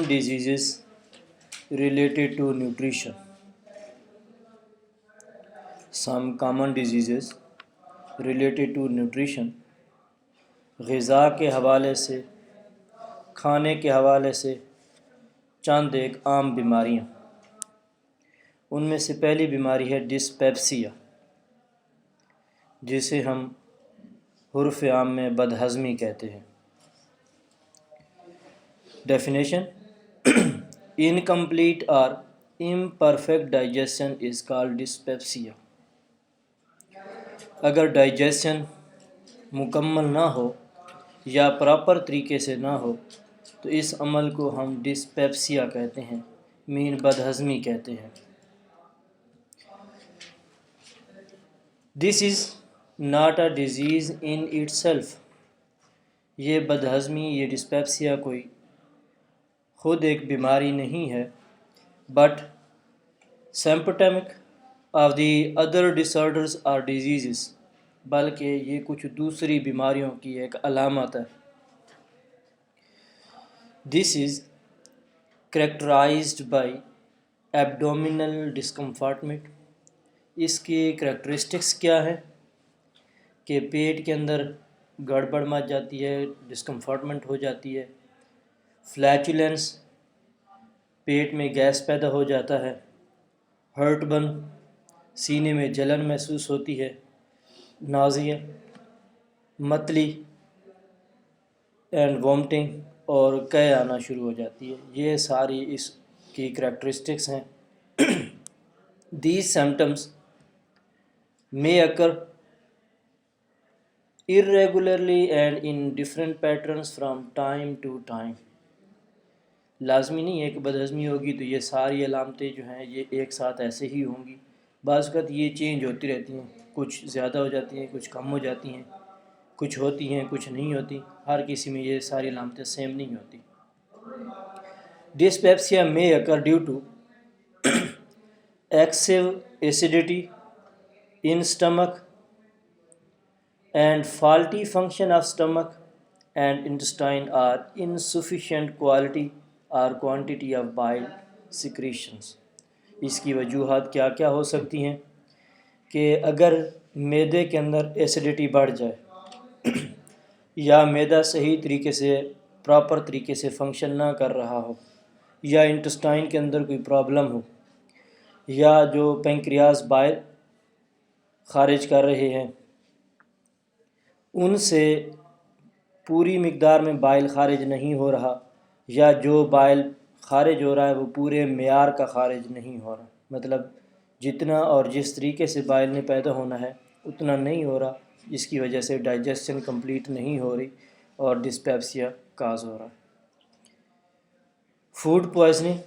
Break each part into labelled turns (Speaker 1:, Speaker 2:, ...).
Speaker 1: diseases related to nutrition. Some common diseases related to nutrition. غذا کے حوالے سے، کھانے کے حوالے سے چند ایک عام بیماریاں. ان میں سے پہلی بیماری ہے ڈسپیپسیا، جسے ہم حرف عام میں بدہضمی کہتے ہیں. Definition: incomplete or imperfect digestion is called dyspepsia. اگر ڈائجیشن مکمل نہ ہو یا پراپر طریقے سے نہ ہو تو اس عمل کو ہم ڈسپیپسیا کہتے ہیں، مین بدہضمی کہتے ہیں. This is not a disease in itself. یہ بدہضمی، یہ ڈسپیپسیا کوئی خود ایک بیماری نہیں ہے، but symptomatic of the other disorders or diseases، بلکہ یہ کچھ دوسری بیماریوں کی ایک علامت ہے. This is characterized by abdominal discomfort. اس کی کریکٹرسٹکس کیا ہے کہ پیٹ کے اندر گڑبڑ مچ جاتی ہے، ڈسکمفارٹمنٹ ہو جاتی ہے. فلیچولینس، پیٹ میں گیس پیدا ہو جاتا ہے. ہرٹ برن، سینے میں جلن محسوس ہوتی ہے. نازیا، متلی اینڈ وامٹنگ، اور قے آنا شروع ہو جاتی ہے. یہ ساری اس کی کریکٹرسٹکس ہیں. These symptoms may occur irregularly and in different patterns from time to time. لازمی نہیں ہے کہ بدہضمی ہوگی تو یہ ساری علامتیں جو ہیں یہ ایک ساتھ ایسے ہی ہوں گی. بعض اوقات یہ چینج ہوتی رہتی ہیں، کچھ زیادہ ہو جاتی ہیں، کچھ کم ہو جاتی ہیں، کچھ ہوتی ہیں، کچھ نہیں ہوتی. ہر کسی میں یہ ساری علامتیں سیم نہیں ہوتی. Dyspepsia may occur due to excessive acidity in stomach and faulty function of stomach and intestine or insufficient quality or quantity of bile secretions. اس کی وجوہات کیا کیا ہو سکتی ہیں کہ اگر معدے کے اندر ایسیڈیٹی بڑھ جائے یا معدہ صحیح طریقے سے پراپر طریقے سے فنکشن نہ کر رہا ہو، یا انٹسٹائن کے اندر کوئی پرابلم ہو، یا جو پینکریاس بائل خارج کر رہے ہیں ان سے پوری مقدار میں بائل خارج نہیں ہو رہا، یا جو بائل خارج ہو رہا ہے وہ پورے معیار کا خارج نہیں ہو رہا، مطلب جتنا اور جس طریقے سے بائل نے پیدا ہونا ہے اتنا نہیں ہو رہا، جس کی وجہ سے ڈائجیشن کمپلیٹ نہیں ہو رہی اور ڈسپیپسیا کاز ہو رہا ہے. Food poisoning.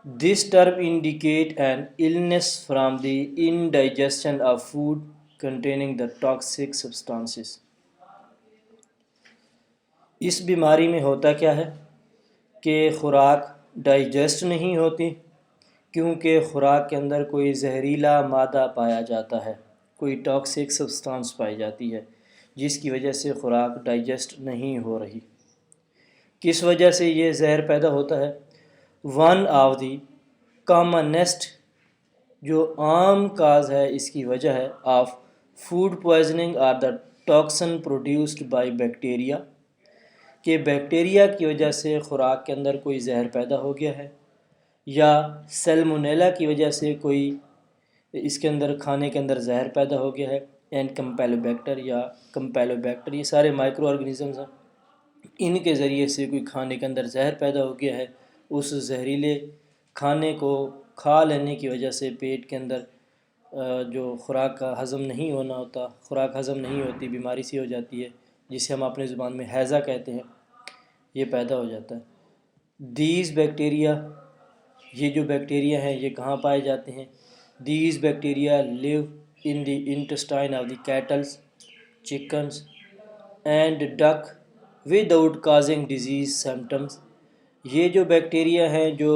Speaker 1: This term indicate an illness from the indigestion of food containing the toxic substances. اس بیماری میں ہوتا کیا ہے کہ خوراک ڈائجسٹ نہیں ہوتی کیونکہ خوراک کے اندر کوئی زہریلا مادہ پایا جاتا ہے، کوئی ٹاکسک سبسٹانس پائی جاتی ہے جس کی وجہ سے خوراک ڈائجسٹ نہیں ہو رہی. کس وجہ سے یہ زہر پیدا ہوتا ہے؟ ون آف دی کامنسٹ، جو عام کاز ہے اس کی وجہ ہے of food poisoning are the toxin produced by bacteria, کہ بیکٹیریا کی وجہ سے خوراک کے اندر کوئی زہر پیدا ہو گیا ہے، یا سیلمونیلا کی وجہ سے کوئی اس کے اندر کھانے کے اندر زہر پیدا ہو گیا ہے. اینڈ کمپیلوبیکٹر یا کمپیلوبیکٹر، یہ سارے مائکرو آرگنزمز ہیں، ان کے ذریعے سے کوئی کھانے کے اندر زہر پیدا ہو گیا ہے. اس زہریلے کھانے کو کھا لینے کی وجہ سے پیٹ کے اندر جو خوراک کا ہضم نہیں ہونا ہوتا، خوراک ہضم نہیں ہوتی، بیماری سی ہو جاتی ہے جسے ہم اپنے زبان میں ہیضہ کہتے ہیں، یہ پیدا ہو جاتا ہے. دیز بیکٹیریا، یہ جو بیکٹیریا ہیں یہ کہاں پائے جاتے ہیں؟ These bacteria live in the intestine of the cattles, chickens and duck without causing disease symptoms. یہ جو بیکٹیریا ہیں جو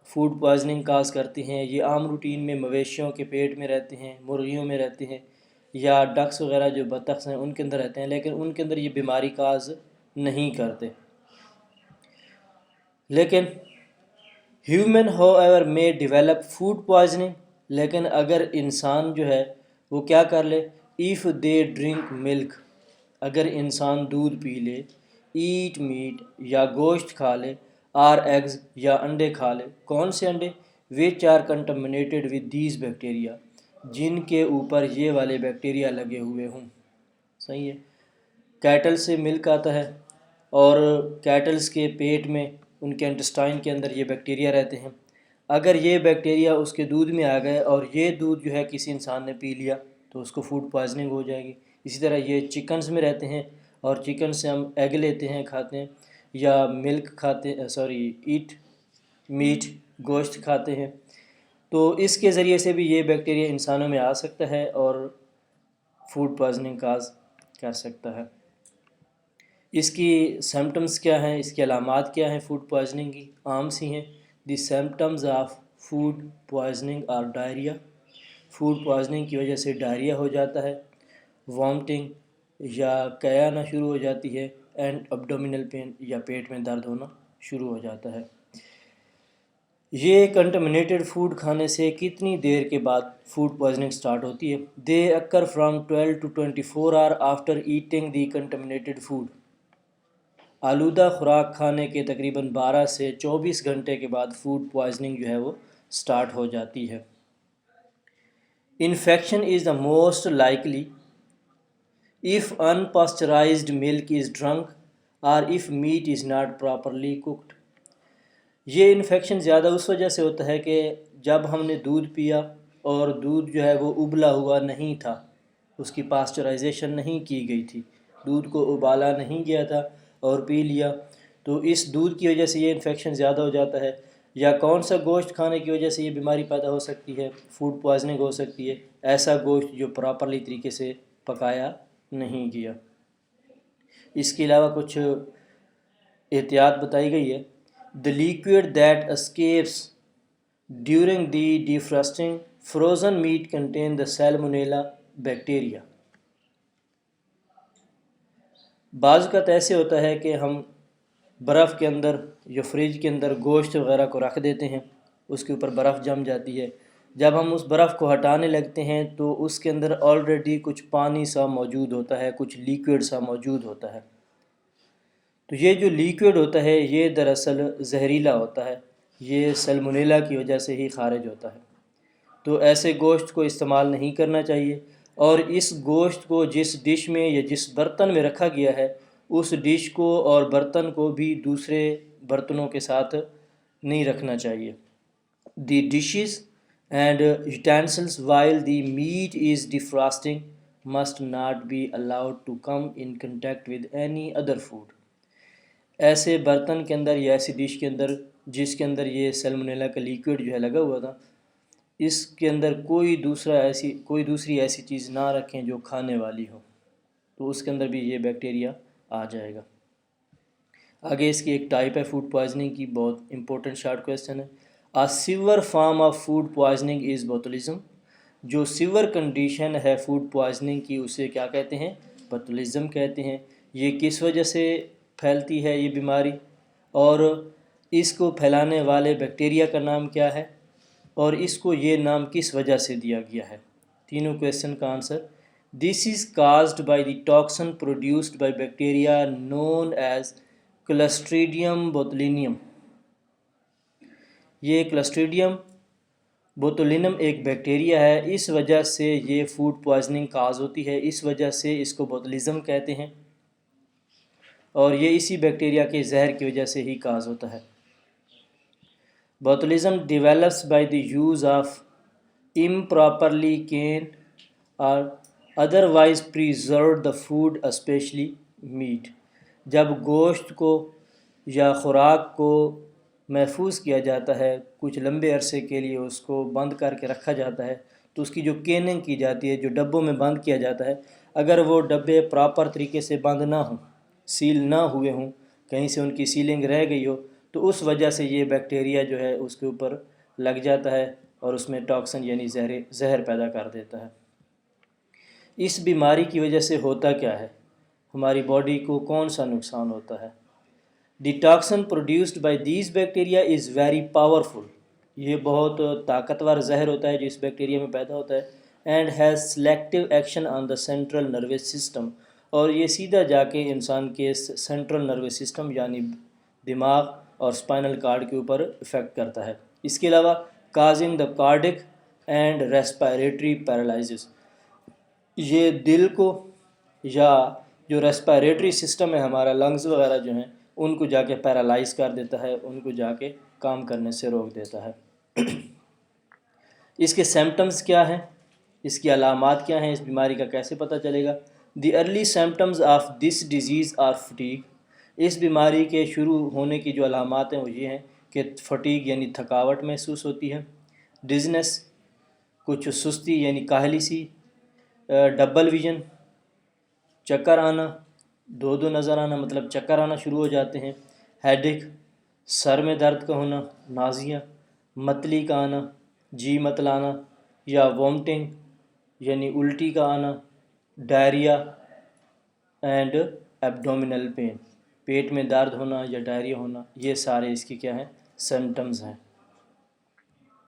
Speaker 1: فوڈ پوائزننگ کاز کرتے ہیں یہ عام روٹین میں مویشیوں کے پیٹ میں رہتے ہیں، مرغیوں میں رہتے ہیں، یا ڈکس وغیرہ جو بطخ ہیں ان کے اندر رہتے ہیں، لیکن ان کے اندر یہ بیماری کاز نہیں کرتے. لیکن human however may develop food poisoning, لیکن اگر انسان جو ہے وہ کیا کر لے، ایف دے ڈرنک ملک، اگر انسان دودھ پی لے، ایٹ میٹ یا گوشت کھا لے، آر ایگز یا انڈے کھا لے، کون سے انڈے، which are contaminated with these bacteria, جن کے اوپر یہ والے بیکٹیریا لگے ہوئے ہوں. صحیح ہے. کیٹل سے ملک آتا ہے اور کیٹلز کے پیٹ میں، ان کے انٹسٹائن کے اندر یہ بیکٹیریا رہتے ہیں. اگر یہ بیکٹیریا اس کے دودھ میں آ گئے اور یہ دودھ جو ہے کسی انسان نے پی لیا تو اس کو فوڈ پوائزننگ ہو جائے گی. اسی طرح یہ چکنز میں رہتے ہیں اور چکن سے ہم ایگ لیتے ہیں، کھاتے ہیں، یا ملک کھاتے ایٹ میٹ، گوشت کھاتے ہیں، تو اس کے ذریعے سے بھی یہ بیکٹیریا انسانوں میں آ سکتا ہے اور فوڈ پوائزننگ کاز کر سکتا ہے. اس کی سمپٹمز کیا ہیں، اس کی علامات کیا ہیں فوڈ پوائزننگ کی؟ عام سی ہیں. The symptoms of food poisoning are diarrhoea, food poisoning کی وجہ سے ڈائریا ہو جاتا ہے، وامٹنگ یا قے آنا شروع ہو جاتی ہے، اینڈ ابڈومینل پین یا پیٹ میں درد ہونا شروع ہو جاتا ہے. یہ کنٹامنیٹڈ فوڈ کھانے سے کتنی دیر کے بعد فوڈ پوائزننگ سٹارٹ ہوتی ہے؟ They occur from 12 to 24 hours after eating the contaminated food. آلودہ خوراک کھانے کے تقریباً 12 سے 24 گھنٹے کے بعد فوڈ پوائزننگ جو ہے وہ سٹارٹ ہو جاتی ہے. Infection is the most likely if unpasteurized milk is drunk or if meat is not properly cooked. یہ انفیکشن زیادہ اس وجہ سے ہوتا ہے کہ جب ہم نے دودھ پیا اور دودھ جو ہے وہ ابلا ہوا نہیں تھا، اس کی پاسچرائزیشن نہیں کی گئی تھی، دودھ کو ابالا نہیں گیا تھا اور پی لیا، تو اس دودھ کی وجہ سے یہ انفیکشن زیادہ ہو جاتا ہے. یا کون سا گوشت کھانے کی وجہ سے یہ بیماری پیدا ہو سکتی ہے، فوڈ پوائزننگ ہو سکتی ہے، ایسا گوشت جو پراپرلی طریقے سے پکایا نہیں گیا. اس کے علاوہ کچھ احتیاط بتائی گئی ہے. The liquid that escapes during the defrosting frozen meat contain the salmonella bacteria. بعض اوقات ایسے ہوتا ہے کہ ہم برف کے اندر یا فریج کے اندر گوشت وغیرہ کو رکھ دیتے ہیں، اس کے اوپر برف جم جاتی ہے. جب ہم اس برف کو ہٹانے لگتے ہیں تو اس کے اندر آلریڈی کچھ پانی سا موجود ہوتا ہے، کچھ لیکوڈ سا موجود ہوتا ہے. تو یہ جو لیکوڈ ہوتا ہے یہ دراصل زہریلا ہوتا ہے، یہ سلمونیلا کی وجہ سے ہی خارج ہوتا ہے. تو ایسے گوشت کو استعمال نہیں کرنا چاہیے، اور اس گوشت کو جس ڈش میں یا جس برتن میں رکھا گیا ہے اس ڈش کو اور برتن کو بھی دوسرے برتنوں کے ساتھ نہیں رکھنا چاہیے. The dishes and utensils while the meat is defrosting must not be allowed to come in contact with any other food. ایسے برتن کے اندر یا ایسی ڈش کے اندر جس کے اندر یہ سیلمونیلا کا لیکوڈ جو ہے لگا ہوا تھا، اس کے اندر کوئی دوسری ایسی چیز نہ رکھیں جو کھانے والی ہو، تو اس کے اندر بھی یہ بیکٹیریا آ جائے گا. آگے اس کی ایک ٹائپ ہے فوڈ پوائزننگ کی، بہت امپورٹنٹ شارٹ کویسچن ہے. A severe form of food poisoning is botulism. جو سیور کنڈیشن ہے فوڈ پوائزننگ کی اسے کیا کہتے ہیں؟ بوتولزم کہتے ہیں. یہ کس وجہ سے پھیلتی ہے یہ بیماری، اور اس کو پھیلانے والے بیکٹیریا کا نام کیا ہے، اور اس کو یہ نام کس وجہ سے دیا گیا ہے؟ تینوں کویسچن کا answer: this is caused by the toxin produced by bacteria known as clostridium botulinum. یہ کلسٹریڈیم بوتولینم ایک بیکٹیریا ہے، اس وجہ سے یہ فوڈ پوائزننگ کاز ہوتی ہے، اس وجہ سے اس کو بوتولزم کہتے ہیں، اور یہ اسی بیکٹیریا کے زہر کی وجہ سے ہی کاز ہوتا ہے. Botulism develops by the use of improperly canned or otherwise preserved the food especially meat. جب گوشت کو یا خوراک کو محفوظ کیا جاتا ہے، کچھ لمبے عرصے کے لیے اس کو بند کر کے رکھا جاتا ہے، تو اس کی جو کیننگ کی جاتی ہے، جو ڈبوں میں بند کیا جاتا ہے، اگر وہ ڈبے پراپر طریقے سے بند نہ ہوں، سیل نہ ہوئے ہوں، کہیں سے ان کی سیلنگ رہ گئی ہو، تو اس وجہ سے یہ بیکٹیریا جو ہے اس کے اوپر لگ جاتا ہے اور اس میں ٹاکسن یعنی زہر پیدا کر دیتا ہے. اس بیماری کی وجہ سے ہوتا کیا ہے؟ ہماری باڈی کو کون سا نقصان ہوتا ہے؟ The toxin produced by these bacteria is very powerful, یہ بہت طاقتور زہر ہوتا ہے جو اس بیکٹیریا میں پیدا ہوتا ہے. And has selective action on the central nervous system, اور یہ سیدھا جا کے انسان کے سینٹرل نروس سسٹم یعنی دماغ اور اسپائنل کارڈ کے اوپر افیکٹ کرتا ہے. اس کے علاوہ causing the cardiac and respiratory paralysis, یہ دل کو یا جو ریسپائریٹری سسٹم ہے ہمارا، لنگز وغیرہ جو ہیں ان کو جا کے پیرالائز کر دیتا ہے، ان کو جا کے کام کرنے سے روک دیتا ہے. اس کے سمپٹمز کیا ہیں، اس کی علامات کیا ہیں، اس بیماری کا کیسے پتہ چلے گا؟ The early symptoms of this disease are fatigue, اس بیماری کے شروع ہونے کی جو علامات ہیں وہ یہ ہیں کہ فٹیگ یعنی تھکاوٹ محسوس ہوتی ہے، ڈزنس کچھ سستی یعنی کاہلی سی، ڈبل ویژن چکر آنا، دو نظر آنا مطلب چکر آنا شروع ہو جاتے ہیں، ہیڈک سر میں درد کا ہونا، نازیہ متلی کا آنا، جی متلانا یا وومٹنگ یعنی الٹی کا آنا، ڈائریا اینڈ ایبڈومینل پین، پیٹ میں درد ہونا یا ڈائریا ہونا، یہ سارے اس کی کیا ہیں سمپٹمز ہیں.